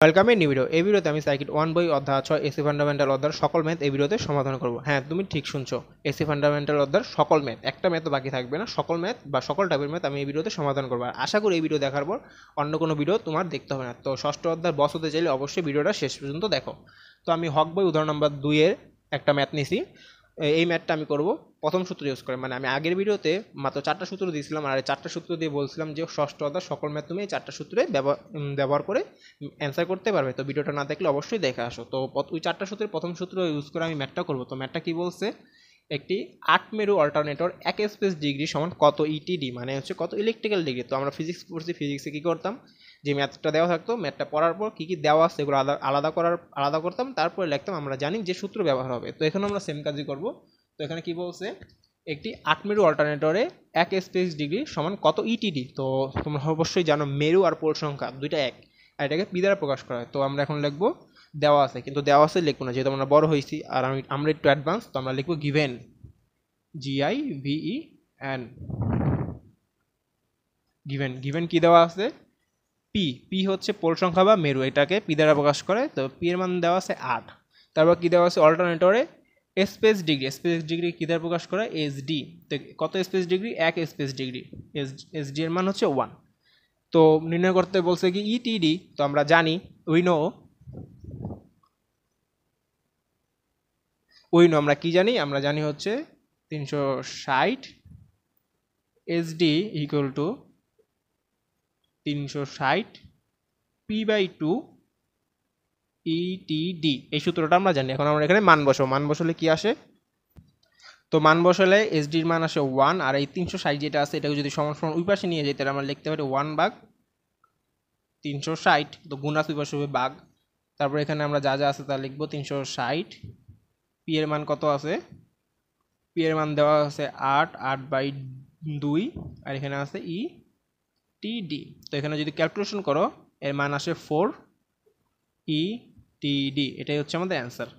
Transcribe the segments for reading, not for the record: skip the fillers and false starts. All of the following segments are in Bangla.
Welcome new video. এই ভিডিওতে আমি সার্কিট 1 বই অধ্যায় 6 এসি ফান্ডামেন্টাল অধ্যায়ের সকল ম্যাথ এই ভিডিওতে সমাধান করব। হ্যাঁ, তুমি ঠিক শুনছো, এসি ফান্ডামেন্টাল অধ্যায়ের সকল ম্যাথ, একটা ম্যাথও বাকি থাকবে না। সকল ম্যাথ বা সকল টাইপের ম্যাথ আমি এই ভিডিওতে সমাধান করব। আর আশা করি এই ভিডিও দেখার পর অন্য কোনো ভিডিও তোমার দেখতে হবে না। তো ষষ্ঠ অধ্যায় বস হতে চাইলে অবশ্যই ভিডিওটা শেষ পর্যন্ত দেখো। তো আমি হক বই উদাহরণ নাম্বার 2 এর একটা ম্যাথ নিছি। এই ম্যাথটা আমি করব প্রথম সূত্র ইউজ করে। মানে আমি আগের ভিডিওতে মাত্র 4টা সূত্র দিয়েছিলাম, আর এই 4টা সূত্র দিয়ে বলছিলাম যে ষষ্ঠ অধ্যায় সকল ম্যাথ তুমি এই 4টা সূত্রে ব্যবহার করে অ্যান্সার করতে পারবে। তো ভিডিওটা না দেখলে অবশ্যই দেখে আসো। তো ওই 4টা সূত্রের প্রথম সূত্র ইউজ করে আমি ম্যাথটা করব। তো ম্যাথটা কি বলছে, একটি 8 মেরু অল্টারনেটর এক স্পেস ডিগ্রি সমান কত ইটিডি, মানে হচ্ছে কত ইলেকট্রিক্যাল ডিগ্রি। তো আমরা ফিজিক্স পড়ছি, ফিজিক্সে কী করতাম, যে ম্যাথটা দেওয়া থাকতো, ম্যাথটা পড়ার পর কী কী দেওয়া আছে সেগুলো আলাদা করতাম, তারপরে লিখতাম আমরা জানি যে সূত্র ব্যবহার হবে। তো এখানে আমরা সেম কাজই করব। তো এখানে কি বলছে, একটি 8 মেরু অল্টারনেটরে এক স্পেস ডিগ্রি সমান কত ইটিডি। তো তোমরা অবশ্যই জানো মেরু আর পোল সংখ্যা দুইটা এক, আর এটাকে পি দ্বারা প্রকাশ করা হয়। তো আমরা এখন লিখবো দেওয়া আছে, কিন্তু দেওয়া আছে লিখবো না, যেহেতু আমরা বড় হয়েছি আর আমরা একটু অ্যাডভান্স। তো আমরা লিখবো গিভেন, GIVEN, গিভেন। গিভেন কি দেওয়া আছে, পি। পি হচ্ছে পোল সংখ্যা বা মেরু, এটাকে পি দ্বারা প্রকাশ করে। তো পি এর মান দেওয়া আছে 8। তারপর কি দেওয়া আছে, অল্টারনেটরে স্পেস ডিগ্রি, স্পেস ডিগ্রি কী দ্বারা প্রকাশ করে, SD। তো কত স্পেস ডিগ্রি, এক স্পেস ডিগ্রি, SD এর মান হচ্ছে 1। তো নির্ণয় করতে বলছে কি ইটিডি। তো আমরা জানি, উইনো আমরা কি জানি, আমরা জানি হচ্ছে 360 SD equal to 360 P/2 ETD। এই সূত্রটা আমরা জানি। এখন আমরা এখানে মান বসাবো। মান বসালে কি আসে, তো মান বসালে এসডির মান আসে 1, আর এই 360 যেটা আছে এটাকে যদি সমান সমান ওই পাশে নিয়ে যাই তাহলে আমরা লিখতে পারি 1/360। তো গুণ আছে ওই পাশে হবে ভাগ। তারপর এখানে আমরা যা যা আছে তা লিখবো 360। পি এর মান কত আছে, পি এর মান দেওয়া আছে 8/2, আর এখানে আছে ETD। তো এখানে যদি ক্যালকুলেশন করো এর মান আসে 4 ETD। এটাই হচ্ছে আমাদের অ্যান্সার।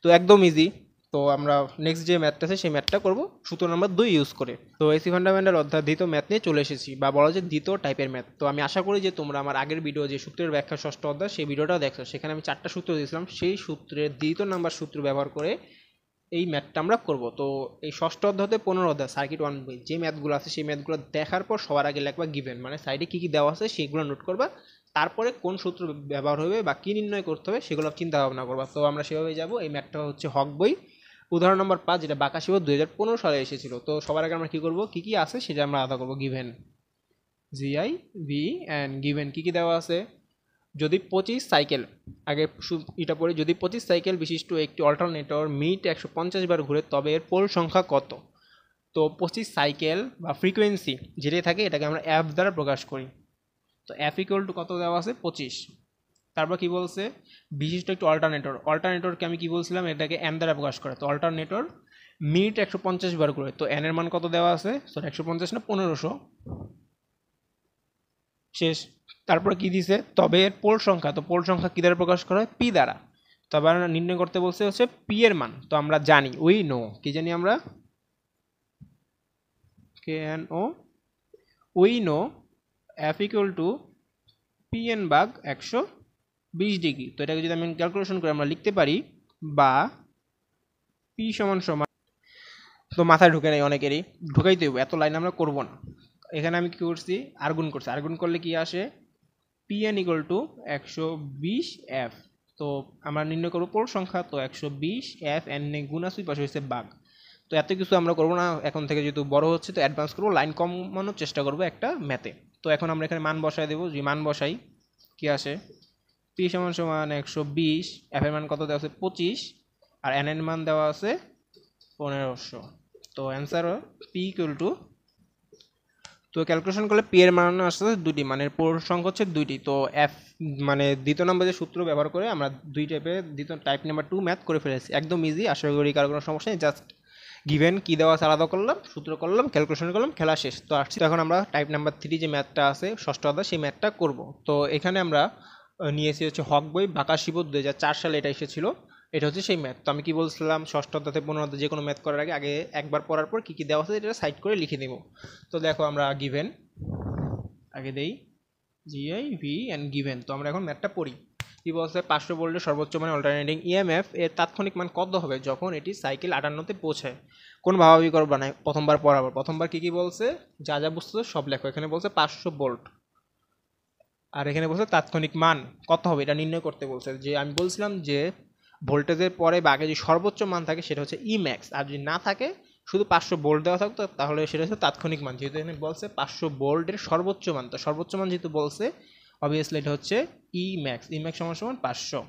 তো একদম ইজি। তো আমরা নেক্সট যে ম্যাথটা আছে সেই ম্যাথটা করব সূত্র নাম্বার 2 ইউজ করে। তো এসি ফান্ডামেন্টাল অধ্যায় দ্বিতীয় ম্যাথ নিয়ে চলে এসেছি, বা বলা যায় দ্বিতীয় টাইপের ম্যাথ। তো আমি আশা করি যে তোমরা আমার আগের ভিডিও যে সূত্রের ব্যাখ্যা ষষ্ঠ অধ্যায় সেই ভিডিওটা দেখছো, সেখানে আমি 4টা সূত্র দিয়েছিলাম। সেই সূত্রের দ্বিতীয় নাম্বার সূত্র ব্যবহার করে এই ম্যাথটা আমরা করব। তো এই ষষ্ঠ অধ্যায়তে 15 অধ্যায় সার্কিট 1 বই যে ম্যাথগুলো আছে সেই ম্যাথগুলো দেখার পর সবার আগে লিখবা গিভেন, মানে সাইডে কী কী দেওয়া আছে সেগুলো নোট করবা। তারপরে কোন সূত্র ব্যবহার হবে বা কী নির্ণয় করতে হবে সেগুলো চিন্তা ভাবনা করবা। তো আমরা সেভাবে যাব। এই ম্যাথটা হচ্ছে হক বই উদাহরণ নম্বর 5, যেটা বাকাশিব 2015 সালে এসেছিল। তো সবার আগে আমরা কী করবো, কী কী আছে সেটা আমরা আলাদা করবো। গিভেন, GIVEN, গিভেন কী কী দেওয়া আছে, যদি 25 সাইকেল, আগে এটা পড়ি, যদি 25 সাইকেল বিশিষ্ট একটি অল্টারনেটর মিনিটে 150 বার ঘুরে তবে এর পোল সংখ্যা কত। তো 25 সাইকেল বা ফ্রিকোয়েন্সি যেটাই থাকে এটাকে আমরা F দ্বারা প্রকাশ করি। তো F ইকুয়াল টু কত দেওয়া আছে, 25। তারপর কি বলছে, বিশিষ্ট একটি অল্টারনেটরকে আমি কি বলছিলাম, এটাকে N দ্বারা প্রকাশ করে। তো অল্টারনেটর মিনিট 150 বার করে, তো N এর মান কত দেওয়া আছে, সরি 150 না 1500, শেষ। তারপর কি দিছে, তবে এর পোল সংখ্যা, তো পোল সংখ্যা কি দ্বারা প্রকাশ করা হয়, পি দ্বারা। তবে নির্ণয় করতে বলছে হচ্ছে পি এর মান। তো আমরা জানি, উই নো, কি জানি আমরা, KNO, we know F equal to PN/120 degree. তো এটাকে যদি আমি ক্যালকুলেশন করে আমরা লিখতে পারি, বা পি সমান সমান, তো মাথায় ঢুকে নেই অনেকেরই, ঢুকাইতে হবে, এত লাইন আমরা করবো না। এখানে আমি কি করছি, আর্গুন করছি। আর্গুন করলে কি আসে, PN ইকুয়াল টু 120F। তো আমরা নির্ণয় করবো পোল সংখ্যা, তো 120F, N গুণ আছে পাশে হয়েছে ভাগ। তো এত কিছু আমরা করবো না এখন থেকে, যেহেতু বড় হচ্ছে তো অ্যাডভান্স করবো, লাইন কমানোর চেষ্টা করবো একটা ম্যাথে। তো এখন আমরা এখানে মান বসাই দেবো, যে মান বসাই কি আসে, P সমান সমান 120, F এর মান কত দেওয়া আছে 25, আর N এর মান দেওয়া আছে 1500। তো অ্যান্সার P ইকুয়াল টু, তো ক্যালকুলেশন করলে পি এর মান আসছে 2টি, মানে পোল সংখ্যা হচ্ছে 2টি। তো F মানে দ্বিতীয় নম্বর যে সূত্র ব্যবহার করে আমরা দুই টাইপের দ্বিতীয় টাইপ নাম্বার 2 ম্যাথ করে ফেলেছি। একদম ইজি, আশা করি কারো কোনো সমস্যা নেই। জাস্ট গিভেন কী দেওয়া আছে আলাদা করলাম, সূত্র করলাম, ক্যালকুলেশন করলাম, খেলা শেষ। তো আসছি এখন আমরা টাইপ নাম্বার 3 যে ম্যাথটা আছে ষষ্ঠ অধ্যায় সেই ম্যাথটা করব। তো এখানে আমরা নিয়েছি হচ্ছে হক বই বাকাশিব 2004 সালে এটা এসেছিল। এটা হচ্ছে সেই ম্যাথ। তো আমি কি বলছিলাম, ষষ্ঠ অধ্যায় 15 অধ্যায় যে কোনো ম্যাথ করার আগে আগে একবার পড়ার পর কী কী দেওয়া আছে এটা সাইড করে লিখে দেবো। তো দেখো আমরা গিভেন আগে দেই, GIVEN, গিভেন। তো আমরা এখন ম্যাথটা পড়ি। কি বলছে 500 ভোল্টের সর্বোচ্চ মানে অল্টারনেটিং ইএমএফ এর তাৎক্ষণিক মান কত হবে যখন এটি সাইকেল 58 তে পৌঁছায়। কোন ভাবাভাবি করবা না, প্রথমবার পড়াবো। প্রথমবার কি বলছে, যা যা বুঝতেছো সব লেখো। এখানে বলছে 500 ভোল্ট, আর এখানে বলছে তাৎক্ষণিক মান কত হবে এটা নির্ণয় করতে বলছে। যে আমি বলছিলাম যে ভোল্টেজের পরে বা আগে যদি সর্বোচ্চ মান থাকে সেটা হচ্ছে ই ম্যাক্স, আর যদি না থাকে শুধু 500 ভোল্ট দেওয়া থাকতো তাহলে সেটা হচ্ছে তাৎক্ষণিক মান। যেহেতু এখানে বলছে 500 ভোল্টের সর্বোচ্চ মান, তো সর্বোচ্চ মান যেহেতু বলছে অবভিয়াসলি এটা হচ্ছে ই ম্যাক্স। ই ম্যাক্স সমান সমান 500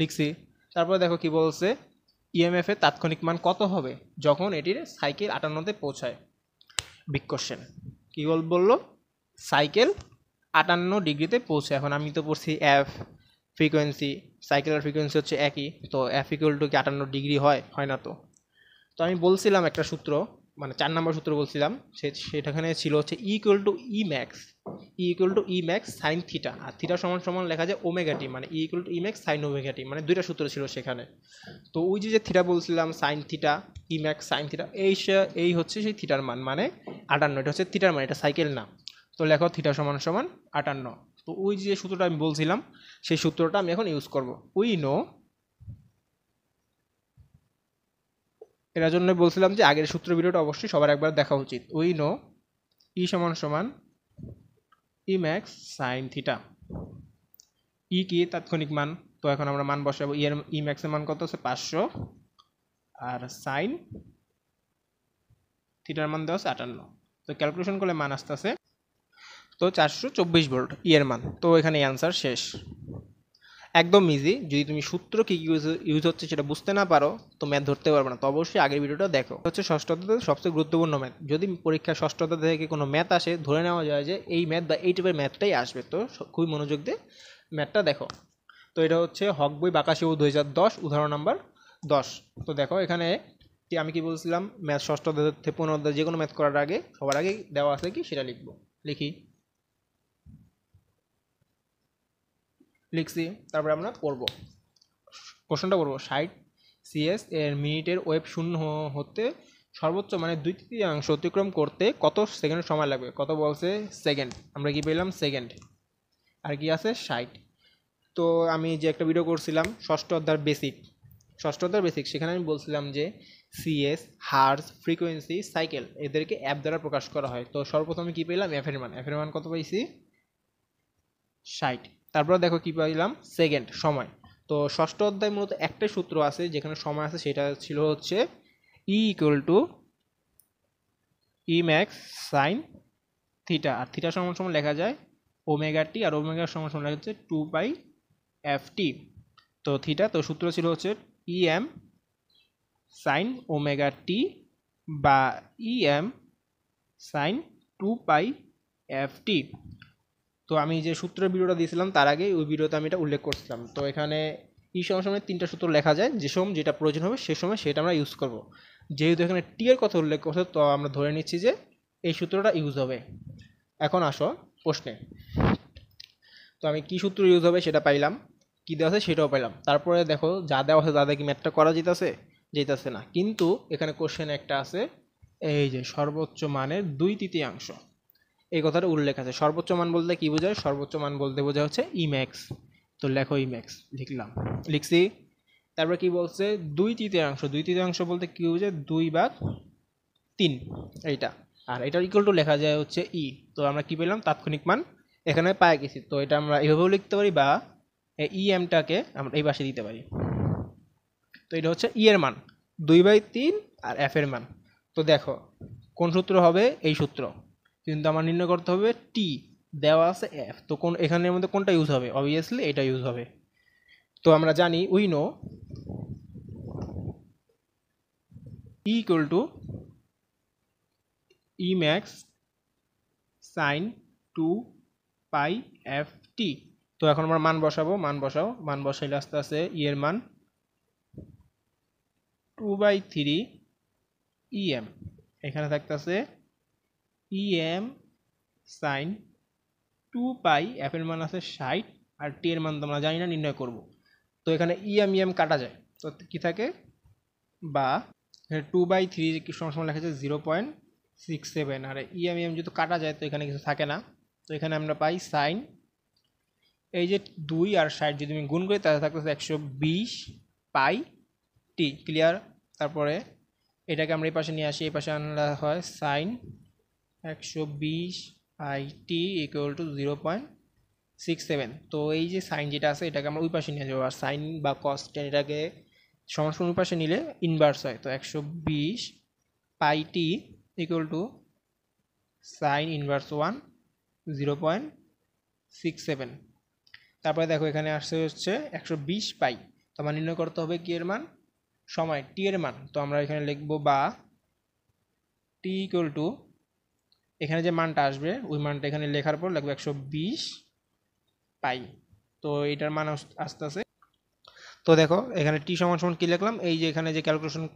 লিখছি। তারপর দেখো কি বলছে, ইএমএফ এর তাৎক্ষণিক মান কত হবে যখন এটির সাইকেল 58 পৌঁছায়। Big question. কি বললো, সাইকেল 58 ডিগ্রিতে পৌঁছে। এখন আমি তো পড়ছি এফ ফ্রিকোয়েন্সি, সাইকেলের ফ্রিকোয়েন্সি হচ্ছে একই, তো এফ ইকুয়াল টু কি 58 ডিগ্রি হয়? হয় না। তো আমি বলছিলাম একটা সূত্র, মানে 4 নম্বর সূত্র বলছিলাম, সেটাখানে ছিল হচ্ছে equal to E max, equal to E max sine theta, আর থিটা সমান সমান লেখা যায় ওমেগা টি, মানে equal to E max sine omega t, মানে দুইটা সূত্র ছিল সেখানে। তো ওই যে থিটা বলছিলাম সাইন থিটা, ই ম্যাক্স সাইন থিটা, এই হচ্ছে সেই থিটার মান, মানে 58। এটা হচ্ছে থিটার মান, এটা সাইকেল না। তো লেখো থিটা সমান সমান 58। তো ওই যে সূত্রটা আমি বলছিলাম সেই সূত্রটা আমি এখন ইউজ করব। উই নো, এটার জন্য বলছিলাম যে আগের সূত্র ভিডিওটা অবশ্যই সবার একবার দেখা উচিত। উই নো ই সমান সমান ই ম্যাক্স সাইন থিটা। ই কি তাৎক্ষণিক মান, তো এখন আমরা মান বসাবো। ই ম্যাক্সের মান কত হচ্ছে 500, আর সাইন থিটার মান দেওয়া হচ্ছে 58। তো ক্যালকুলেশন করলে মান আসতেছে তো 424 ভোল্ট এর মান। তো এখানে অ্যান্সার শেষ, একদম ইজি। যদি তুমি সূত্র কি ইউজ হচ্ছে সেটা বুঝতে না পারো তো ম্যাথ ধরতে পারবে না। তো অবশ্যই আগের ভিডিওটা দেখো। হচ্ছে ষষ্ঠ অধ্যায়ের সবচেয়ে গুরুত্বপূর্ণ ম্যাথ। যদি পরীক্ষা ষষ্ঠ অধ্যায় থেকে কোনো ম্যাথ আসে, ধরে নেওয়া যায় যে এই ম্যাথ বা এই টাইপের ম্যাথটাই আসবে। তো খুবই মনোযোগ দিয়ে ম্যাথটা দেখো। তো এটা হচ্ছে হক বই বাঁকাশিউ 2010 উদাহরণ নাম্বার 10। তো দেখো এখানে আমি কি বলছিলাম, ম্যাথ ষষ্ঠ অধ্যায় থেকে 15 অধ্যায় যে কোনো ম্যাথ করার আগে সবার আগে দেওয়া আছে কি সেটা লিখবো। লিখছি, তারপরে আমরা পড়বো, কোশ্চেনটা পড়বো। 60 সিএস এর মিনিটের ওয়েভ শূন্য হতে সর্বোচ্চ মানে 2/3 অতিক্রম করতে কত সেকেন্ড সময় লাগবে? কত বলছে? সেকেন্ড। আমরা কি পেলাম? সেকেন্ড। আর কি আছে? 60। তো আমি যে একটা ভিডিও করছিলাম ষষ্ঠ অধ্যায়ের বেসিক, সেখানে আমি বলছিলাম যে সিএস, হার্জ, ফ্রিকোয়েন্সি, সাইকেল এদেরকে অ্যাপ দ্বারা প্রকাশ করা হয়। তো সর্বপ্রথমে কি পেলাম? এফের মান কত পাইছি? 60। তারপর দেখো কি পাইলাম? সেকেন্ড, সময়। তো ষষ্ঠ অধ্যায় মূলত একটাই সূত্র আছে যেখানে সময় আছে, সেটা ছিল হচ্ছে E equal to E max sine theta, আর থিটা সমান সমান লেখা যায় ওমেগা টি, আর ওমেগা সমান সমান লেখা হচ্ছে 2 পাই এফ টি। তো থিটা, তো সূত্র ছিল হচ্ছে ই এম সাইন ওমেগা টি বা ই এম সাইন 2 পাই এফ টি। তো আমি যে সূত্রের ভিডিওটা দিয়েছিলাম তার আগে ওই ভিডিওতে আমি এটা উল্লেখ করছিলাম। তো এখানে ই সময় 3টা সূত্র লেখা যায়, যে সময় যেটা প্রয়োজন হবে সে সময় সেটা আমরা ইউজ করব। যেহেতু এখানে টি এর কথা উল্লেখ করছে তো আমরা ধরে নিচ্ছি যে এই সূত্রটা ইউজ হবে। এখন আসো প্রশ্নে। তো আমি কি সূত্র ইউজ হবে সেটা পাইলাম, কি দেওয়া আছে সেটাও পাইলাম। তারপরে দেখো যা দেওয়া আছে তাদের কি ম্যাথটা করা যেতেছে না। কিন্তু এখানে কোশ্চেন একটা আছে, এই যে সর্বোচ্চ মানের 2/3, এই কথাটা উল্লেখ আছে। সর্বোচ্চ মান বলতে কি বোঝায়? সর্বোচ্চ মান বলতে বোঝা হচ্ছে ই ম্যাক্স। তো লেখো ই ম্যাক্স, লিখছি। তারপর কি বলছে? 2/3 বলতে কি বোঝায়? 2/3 এইটা, আর এটা ইকুয়াল টু লেখা যায় হচ্ছে ই। তো আমরা কি পেলাম? তাৎক্ষণিক মান এখানে পাই গেছি। তো এটা আমরা এভাবেও লিখতে পারি বা ই এমটাকে আমরা এই পাশে দিতে পারি। তো এটা হচ্ছে ই এর মান 2/3 আর এফ এর মান। তো দেখো কোন সূত্র হবে? এই সূত্র। কিন্তু আমার নির্ণয় করতে হবে টি, দেওয়া আছে এফ। তো কোন এখানের মধ্যে কোনটা ইউজ হবে? অবভিয়াসলি এটা ইউজ হবে। তো আমরা জানি we know E equal to E max sign 2 pi F T. তো এখন আমরা মান বসাবো, মান বসাইলে আস্তে আস্তে ই এর মান 2/3 ই এম, এখানে থাকতেছে ই এম সাইন 2 পাই, এফ এর মান আছে 60, আর টি এর মান তোমরা জানি না, নির্ণয় করব। তো এখানে ইএম কাটা যায়, তো কি থাকে? বা 2/3 সমান লেখা যায় 0.67, আর ইএম যেহেতু কাটা যায় তো এখানে কিছু থাকে না। তো এখানে আমরা পাই সাইন এই যে 2 আর 60 যদি আমি গুণ করি তাহলে থাকতেছে 120 পাই টি। ক্লিয়ার? তারপরে এটাকে আমরা এই পাশে নিয়ে আসি, এই পাশে আনলে হয় sine 120 pi t equal to 0.67। তো এই যে সাইন যেটা আছে এটাকে আমরা ওই পাশে নিয়ে যাবো, আর সাইন বা কস এটাকে সমান ওই পাশে নিলে ইনভার্স হয়। তো 120 pi t equal two sign inverse 0.67। তারপরে দেখো এখানে আসছে হচ্ছে 120 পাই। তো আমার নির্ণয় করতে হবে কি এর মান, সময় টি এর মান। তো আমরা এখানে লিখবো বা টি ইকুয়াল টু, এখানে যে মানটা আসবে ওই মানটা এখানে লেখার পর লাগবে 120 পাই। তো এটার মান আস্তে আস্তে, তো দেখো এখানে টি সমান সমান কী লিখলাম, এই যে এখানে যে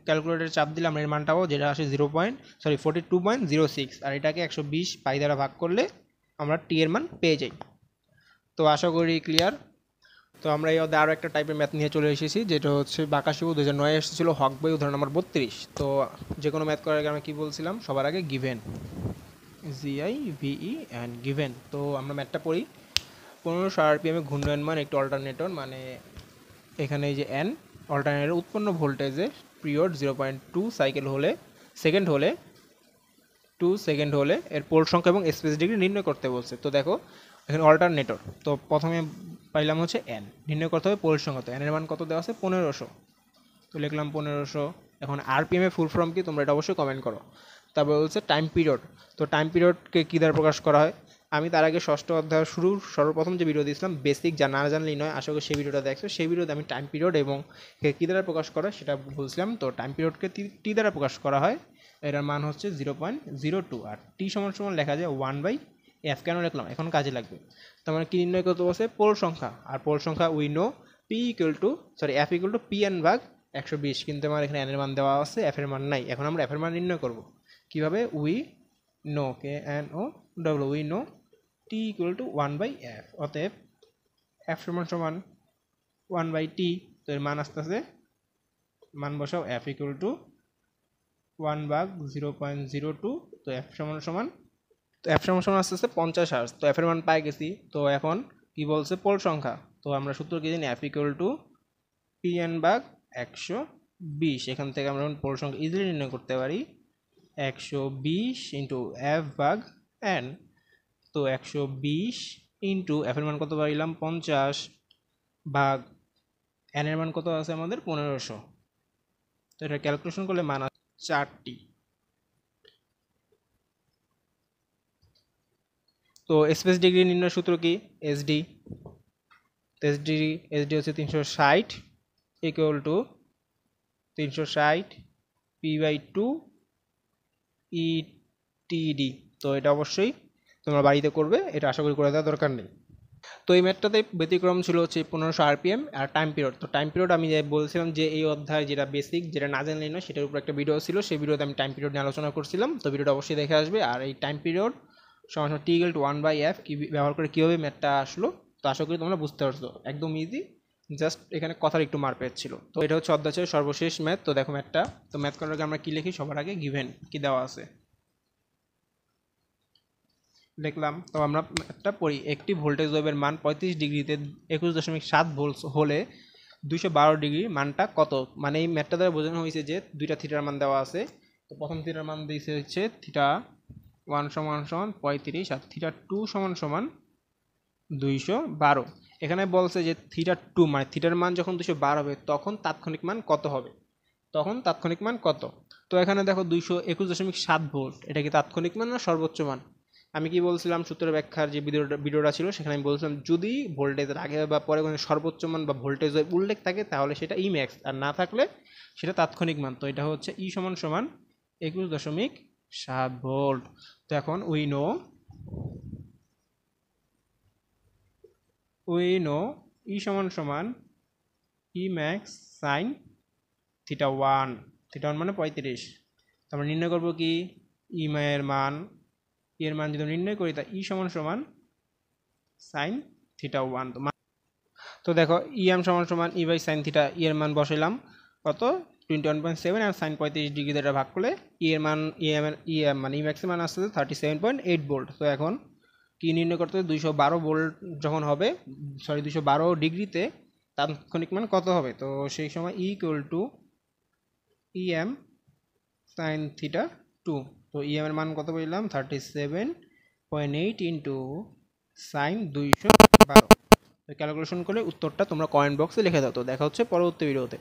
ক্যালকুলেটর চাপ দিলাম এর মানটাও যেটা আসে 42.06, আর এটাকে 120 পাই দ্বারা ভাগ করলে আমরা টি এর মান পেয়ে যাই। তো আশা করি ক্লিয়ার। তো আমরা এই আরও একটা টাইপের ম্যাথ নিয়ে চলে এসেছি, যেটা হচ্ছে বাকাশিবু 2009 এসেছিলো হক বই উদাহরণ নম্বর 32। তো যে কোনো ম্যাথ করার আগে আমরা কী বলছিলাম, সবার আগে গিভেন, GIVE অ্যান্ড গিভেন। তো আমরা ম্যাথটা পড়ি। 1500 RPM ঘূর্ণয়ন মান একটি অল্টারনেটর, মানে এখানে এই যে এন অল্টারনেটর উৎপন্ন ভোল্টেজের পিরিয়ড 0.2 সাইকেল হলে সেকেন্ড হলে 2 সেকেন্ড হলে এর পোল সংখ্যা এবং স্পেস ডিগ্রি নির্ণয় করতে বলছে। তো দেখো এখানে অল্টারনেটর, তো প্রথমে পাইলাম হচ্ছে এন, নির্ণয় করতে হবে পোল সংখ্যা। তো এনের মান কত দেওয়া আছে 1500, তো লিখলাম 1500। এখন আরপিএম এর ফুল ফর্ম কি তোমরা এটা অবশ্যই কমেন্ট করো। তারপর হচ্ছে টাইম পিরিয়ড। তো টাইম পিরিয়ডকে কী দ্বারা প্রকাশ করা হয়, আমি তার আগে ষষ্ঠ অধ্যায় সর্বপ্রথম যে ভিডিও দিয়েছিলাম বেসিক, যা না জানলেই নয়, আশা করি সেই ভিডিওটা দেখছো। সেই ভিডিওতে আমি টাইম পিরিয়ড এবং কী দ্বারা প্রকাশ করা হয় সেটা বলছিলাম। তো টাইম পিরিয়ডকে টি দ্বারা প্রকাশ করা হয়, এটার মান হচ্ছে 0.02, আর টি সমান সমান লেখা যায় 1/f। কেন লিখলাম এখন কাজে লাগবে। তো আমরা কী নির্ণয় করতে বলছে, পোল সংখ্যা। আর পোল সংখ্যা we know P equal to F equal to P N ভাগ 120, কিন্তু আমার এখানে এনের মান দেওয়া আছে, এফ এর মান নাই। এখন আমরা এফ এর মান নির্ণয় করব কীভাবে, we know KNOW we know T equal two 1/f। অতএব এফ সমান সমান 1/t। তো এর মান আস্তে আস্তে মান বসাও, এফ ইকুয়াল টু 1/0.02। তো এফ সমান সমান আস্তে আস্তে 50 হার্জ। তো এফ এর মান পাই গেছি। তো এখন কি বলছে, পোল সংখ্যা। তো আমরা সূত্র কি জানি, এফ ইকুয়াল টু PN ভাগ 120। এখান থেকে আমরা পোল সংখ্যা ইজিলি নির্ণয় করতে পারি, 120 ইন্টু এফ ভাগ এন। তো 120 ইন্টু এফ এর মান কত পাইলাম 50 ভাগ এন এর মান কত আছে আমাদের 1500। তো এটা ক্যালকুলেশন করলে মান আছে 4টি। তো স্পেস ডিগ্রি নির্ণয় সূত্র কি, এসডি। এসডি হচ্ছে 360 ইকুয়াল টু 360 P/2 ETD। তো এটা অবশ্যই তোমরা বাড়িতে করবে, এটা আশা করি করে দেওয়ার দরকার নেই। তো এই ম্যাথটাতে ব্যতিক্রম ছিল হচ্ছে 1500 RPM আর টাইম পিরিয়ড। তো টাইম পিরিয়ড আমি যে বলছিলাম যে এই অধ্যায় যেটা বেসিক, যেটা না জানলেই নয়, সেটার উপর একটা ভিডিও ছিল, সেই ভিডিওতে আমি টাইম পিরিয়ড নিয়ে আলোচনা করছিলাম। তো ভিডিওটা অবশ্যই দেখে আসবে। আর এই টাইম পিরিয়ড সমান টি ইকুয়াল টু 1/f কি ব্যবহার করে কীভাবে ম্যাথটা আসলো, তো আশা করি তোমরা বুঝতে পারছো, একদম ইজি, জাস্ট এখানে কথার একটু মারপেট ছিল। তো এটা হচ্ছে অধ্যায়ের সর্বশেষ ম্যাথ। তো দেখো ম্যাথটা, তো ম্যাথ করার আগে আমরা কী লিখি, সবার আগে গিভেন কি দেওয়া আছে দেখলাম। তো আমরা একটা পড়ি, একটি ভোল্টেজ ওয়েভের মান 35 ডিগ্রিতে 21.7 ভোল্ট হলে 212 ডিগ্রি মানটা কত। মানে এই ম্যাথটা দ্বারা বোঝানো হয়েছে যে দুইটা থিটার মান দেওয়া আছে। তো প্রথম থিটার মান দিয়েছে হচ্ছে থিটা 1 সমান সমান 35 আর থিটা 2 সমান সমান 212। এখানে বলছে যে থিটা 2 মানে থিটার মান যখন 212 হবে তখন তাৎক্ষণিক মান কত হবে, তো এখানে দেখো 221.7 ভোল্ট, এটা কি তাৎক্ষণিক মান না সর্বোচ্চ মান। আমি কি বলছিলাম সূত্রের ব্যাখ্যার যে ভিডিওটা ছিল সেখানে আমি বলছিলাম যদি ভোল্টেজের আগে বা পরে কোনো সর্বোচ্চ মান বা ভোল্টেজ উল্লেখ থাকে তাহলে সেটা ই ম্যাক্স, আর না থাকলে সেটা তাৎক্ষণিক মান। তো এটা হচ্ছে ই সমান সমান 21.7 ভোল্ট। তো এখন উই নো ই সমান সমান ই ম্যাক্স সাইন থিটা 1 মানে 35। তো আমরা নির্ণয় করবো কি ই এর মান, এর মান যদি নির্ণয় করি তা ই সমান সমান সাইন থিটা 1। তো দেখো ই এম সমান সমান ই বাই সাইন থিটা, ই এর মান বসাইলাম কত 21.7, আর সাইন 35 ডিগ্রি দ্বারা ভাগ করলে ই এর মান ই এম মানে ই ম্যাক্সিমাম আসছে 37.8 ভোল্ট। তো এখন কি কি নির্ণয় করতে হবে, 212 ভোল্ট যখন হবে, সরি 212 ডিগ্রিতে তাৎক্ষণিক মান কত হবে। তো সেই সময় ই equal two EM sine theta 2। তো EM এর মান কত বললাম, 37.8 ইন্টু সাইন 212। তো ক্যালকুলেশন করে উত্তরটা তোমরা কমেন্ট বক্সে লিখে দাও। তো দেখা হচ্ছে পরবর্তী ভিডিওতে।